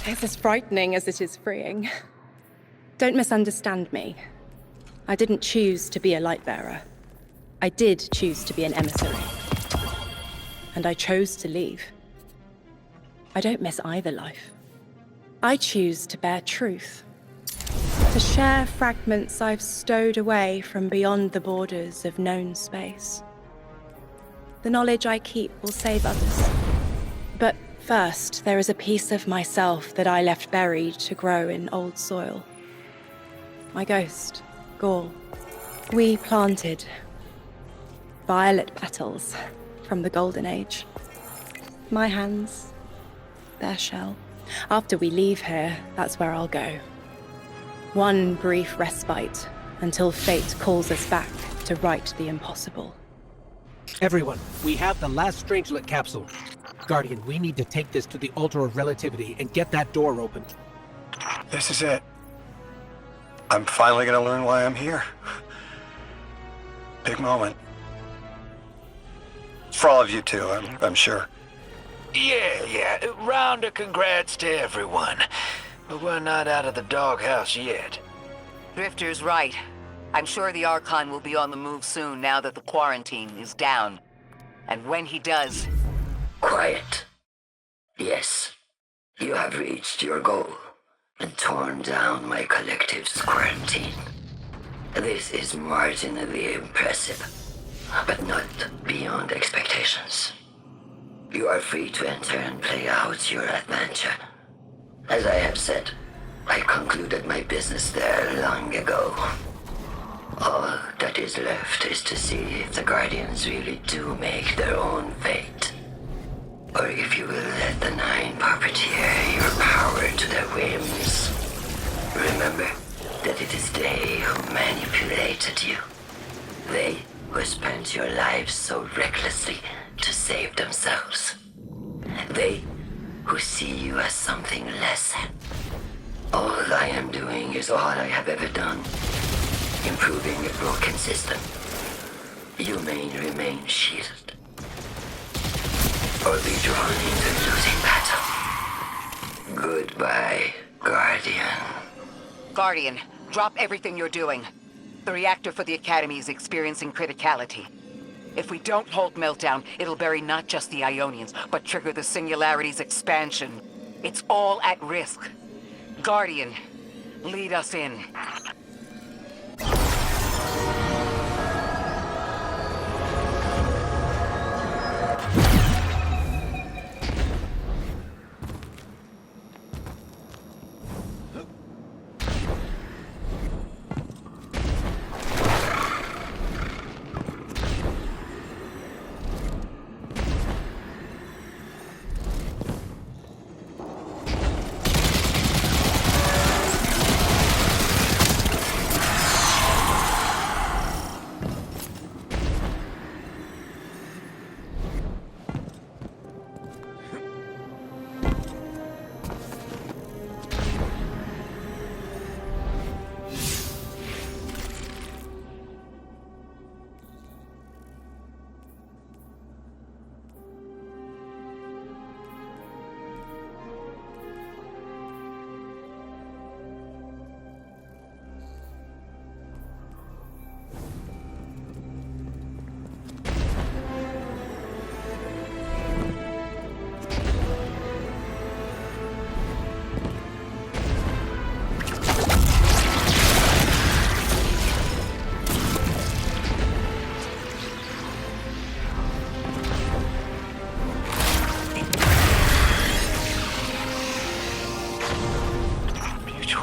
It's as frightening as it is freeing. Don't misunderstand me. I didn't choose to be a light bearer. I did choose to be an emissary. And I chose to leave. I don't miss either life. I choose to bear truth. To share fragments I've stowed away from beyond the borders of known space. The knowledge I keep will save others. But first, there is a piece of myself that I left buried to grow in old soil. My ghost, Gaul. We planted violet petals from the Golden Age. My hands, their shell. After we leave here, that's where I'll go. One brief respite until fate calls us back to right the impossible. Everyone, we have the last Strangelet capsule. Guardian, we need to take this to the Altar of Relativity and get that door open. This is it. I'm finally gonna learn why I'm here. Big moment. For all of you too, I'm sure. Yeah. Round of congrats to everyone. But we're not out of the doghouse yet. Drifter's right. I'm sure the Archon will be on the move soon now that the quarantine is down. And when he does... Quiet. Yes, you have reached your goal and torn down my collective's quarantine. This is marginally impressive, but not beyond expectations. You are free to enter and play out your adventure. As I have said, I concluded my business there long ago. All that is left is to see if the Guardians really do make their own fate. Or if you will let the Nine puppeteer your power to their whims. Remember that it is they who manipulated you. They who spent your lives so recklessly to save themselves. They who see you as something less. All I am doing is all I have ever done. Improving a broken system. You may remain shielded. Or be drawn into losing battle. Goodbye, Guardian. Guardian, drop everything you're doing. The reactor for the Academy is experiencing criticality. If we don't hold Meltdown, it'll bury not just the Ionians, but trigger the Singularity's expansion. It's all at risk. Guardian, lead us in.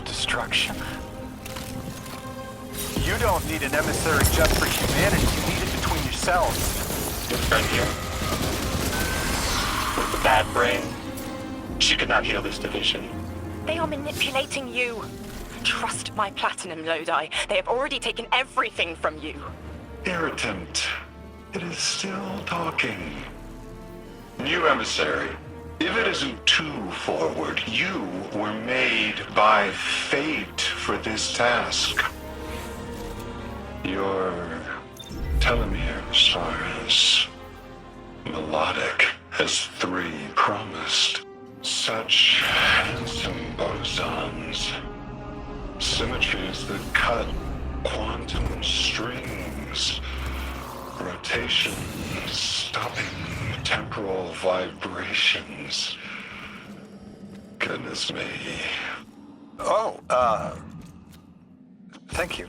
Destruction. You don't need an emissary just for humanity. You need it between yourselves. Your friend here. With the bad brain. She could not heal this division. They are manipulating you. Trust my platinum, Lodi. They have already taken everything from you. Irritant. It is still talking. New emissary. If it isn't too forward, you were made by fate for this task. Your telomeres are as melodic as 3 promised. Such handsome bosons. Symmetries that cut quantum strings. Rotation stopping temporal vibrations. Goodness me. Oh, thank you.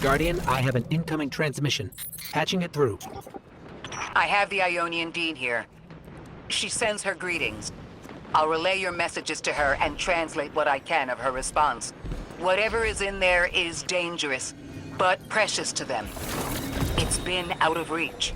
Guardian, I have an incoming transmission. Patching it through. I have the Ionian Dean here. She sends her greetings. I'll relay your messages to her and translate what I can of her response. Whatever is in there is dangerous, but precious to them. It's been out of reach.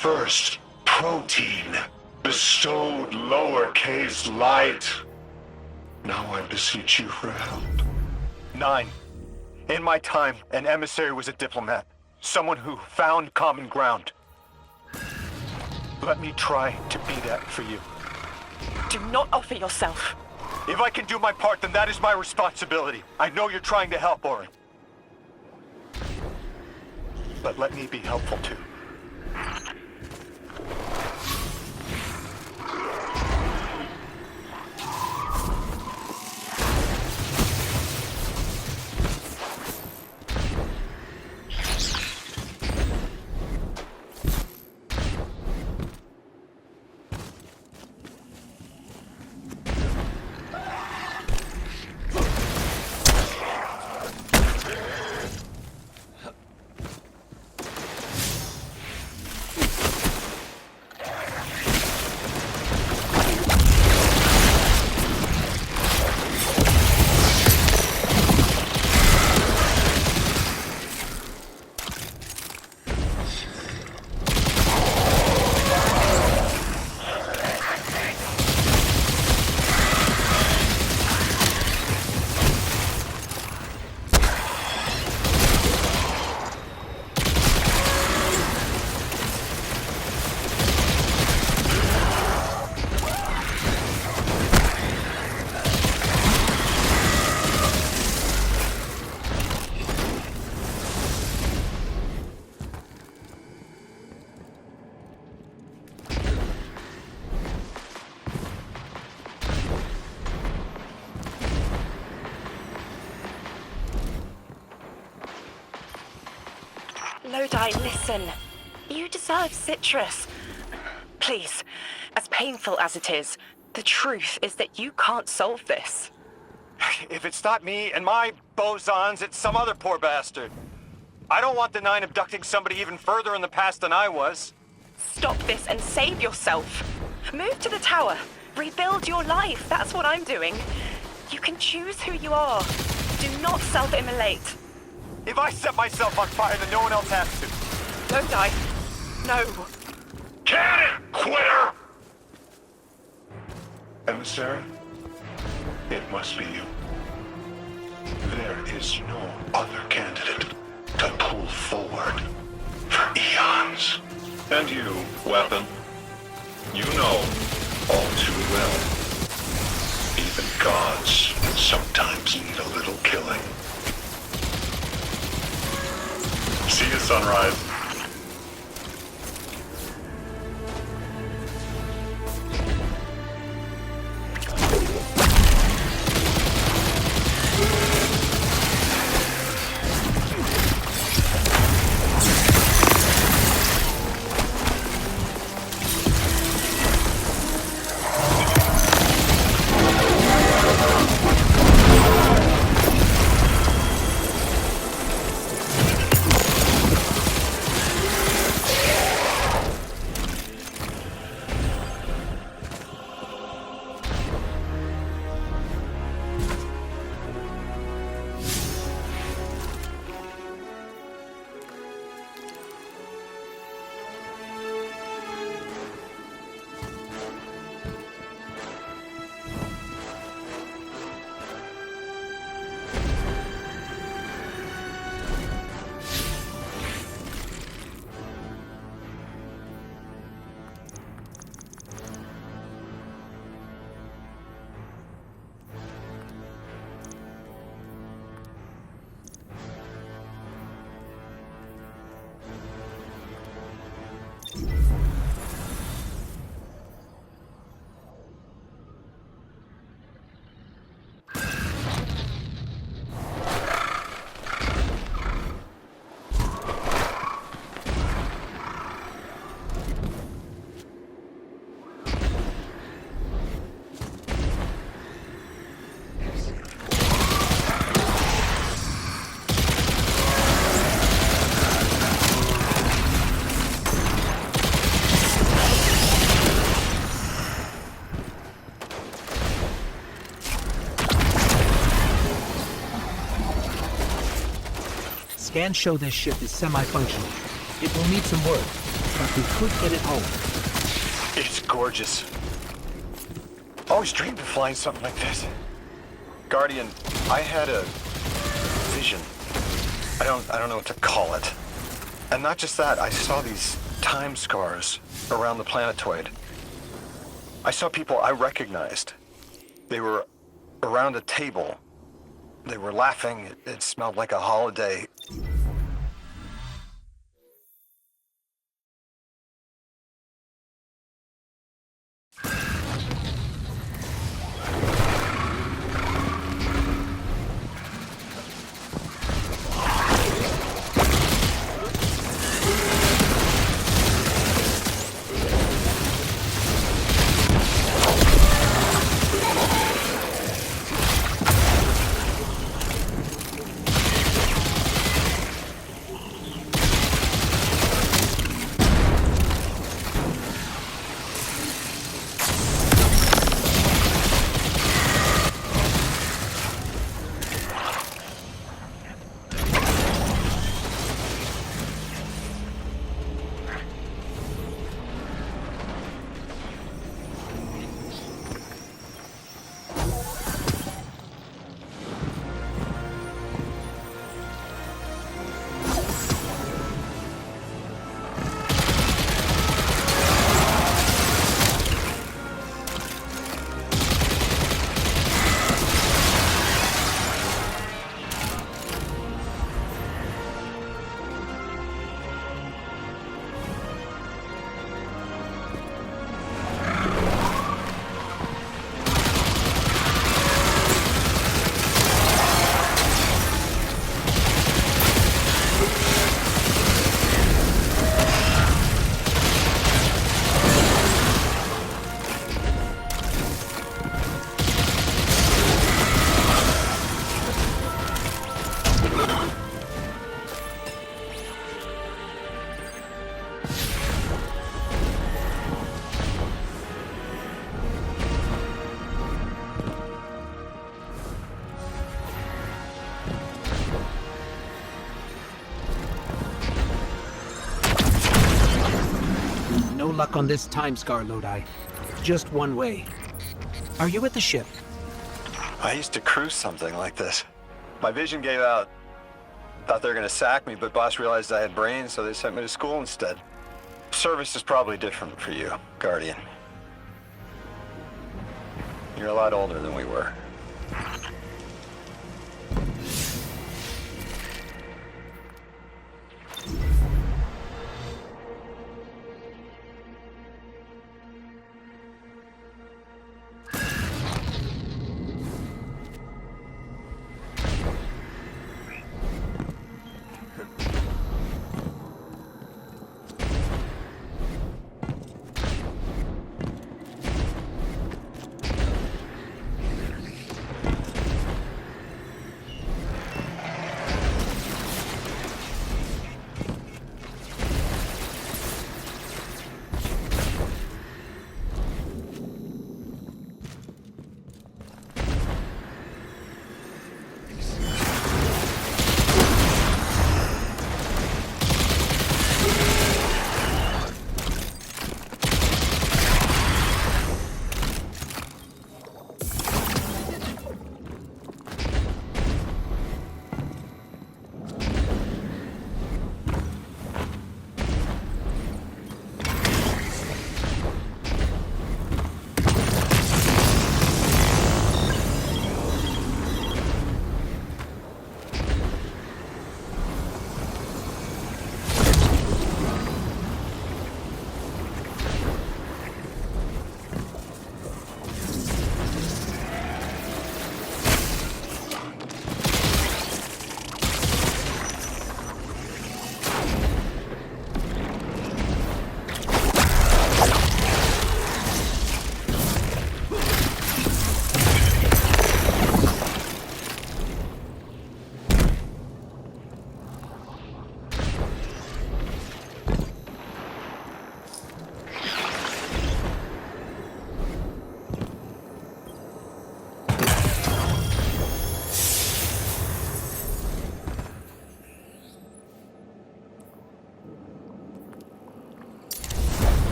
First, protein, bestowed lowercase light. Now I beseech you for help. 9. In my time, an emissary was a diplomat. Someone who found common ground. Let me try to be that for you. Do not offer yourself. If I can do my part, then that is my responsibility. I know you're trying to help, Orin. But let me be helpful too. Lodi, listen. You deserve citrus. Please, as painful as it is, the truth is that you can't solve this. If it's not me and my bosons, it's some other poor bastard. I don't want the Nine abducting somebody even further in the past than I was. Stop this and save yourself. Move to the tower. Rebuild your life. That's what I'm doing. You can choose who you are. Do not self-immolate. If I set myself on fire, then no one else has to. Lodi, no. Cannon, quitter! Emissary, it must be you. There is no other candidate to pull forward for eons. And you, weapon, you know all too well. Even gods sometimes need a little killing. See you, Sunrise. Scans show this ship is semi-functional. It will need some work, but we could get it home. It's gorgeous. Always dreamed of flying something like this. Guardian, I had a vision. I don't know what to call it. And not just that, I saw these time scars around the planetoid. I saw people I recognized. They were around a table. They were laughing. It smelled like a holiday. luck on this time scar, Lodi. Just one way. Are you at the ship? I used to cruise something like this. My vision gave out. Thought they were gonna sack me, but boss realized I had brains, so they sent me to school instead. Service is probably different for you, Guardian. You're a lot older than we were.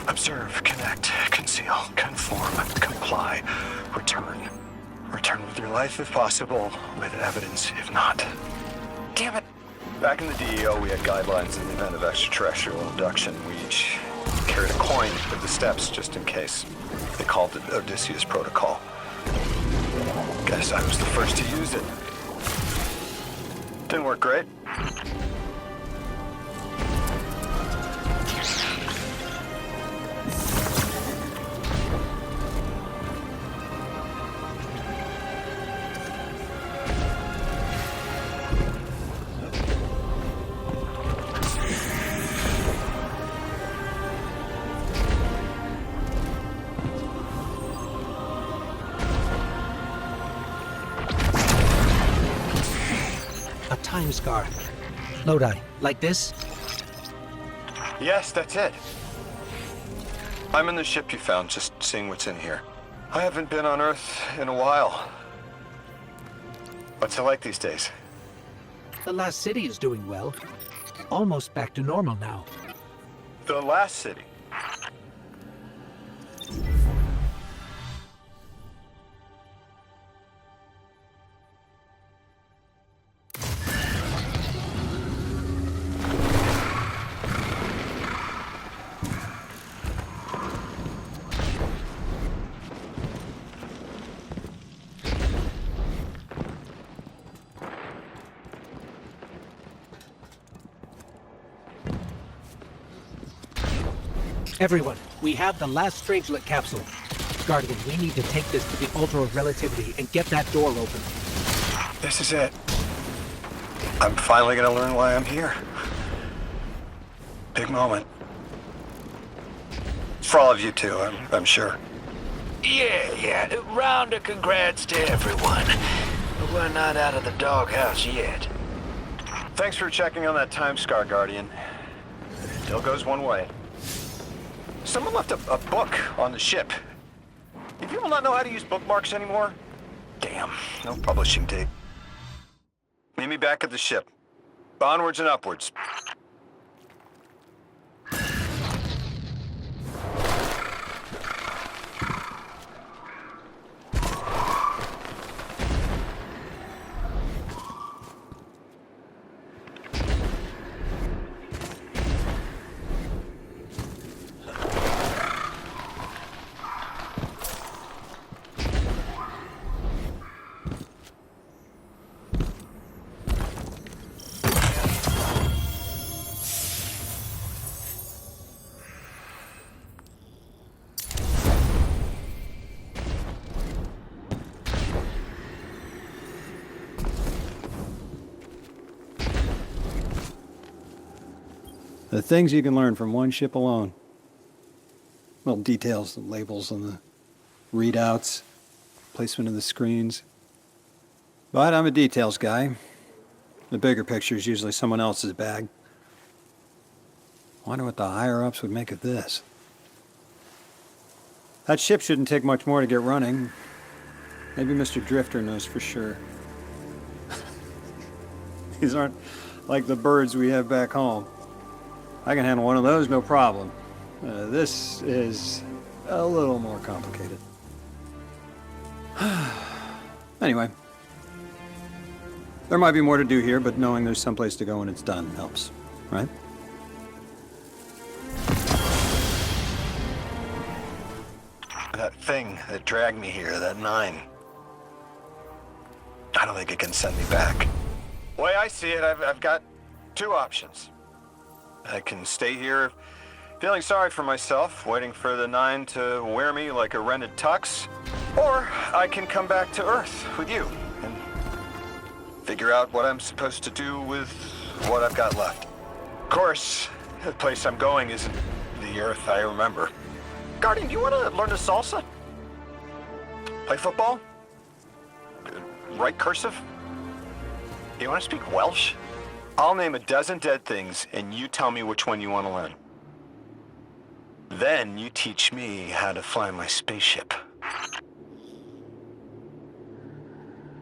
Observe, connect, conceal, conform, comply, return. Return with your life if possible, with evidence if not. Damn it! Back in the DEO, we had guidelines in the event of extraterrestrial abduction. We each carried a coin with the steps just in case. They called it Odysseus Protocol. Guess I was the first to use it. Didn't work great. Time scar. Lodi, like this? Yes, that's it. I'm in the ship you found, just seeing what's in here. I haven't been on Earth in a while. What's it like these days? The last city is doing well. Almost back to normal now. The last city? Everyone, we have the last Strangelet capsule. Guardian, we need to take this to the Altar of Relativity and get that door open. This is it. I'm finally gonna learn why I'm here. Big moment. For all of you too, I'm sure. Yeah. Round of congrats to everyone. But we're not out of the doghouse yet. Thanks for checking on that time scar, Guardian. Still goes one way. Someone left a book on the ship. Do people not know how to use bookmarks anymore? Damn, no publishing date. Meet me back at the ship. Onwards and upwards. The things you can learn from one ship alone. Little details, the labels on the readouts, placement of the screens. But I'm a details guy. The bigger picture is usually someone else's bag. Wonder what the higher-ups would make of this. That ship shouldn't take much more to get running. Maybe Mr. Drifter knows for sure. These aren't like the birds we have back home. I can handle one of those, no problem. This is a little more complicated. Anyway, there might be more to do here, but knowing there's someplace to go when it's done helps, right? That thing that dragged me here, that 9. I don't think it can send me back. The way I see it, I've got 2 options. I can stay here feeling sorry for myself, waiting for the 9 to wear me like a rented tux. Or I can come back to Earth with you and figure out what I'm supposed to do with what I've got left. Of course, the place I'm going isn't the Earth I remember. Guardian, you want to learn the salsa? Play football? Write cursive? You want to speak Welsh? I'll name a dozen dead things, and you tell me which one you want to learn. Then you teach me how to fly my spaceship.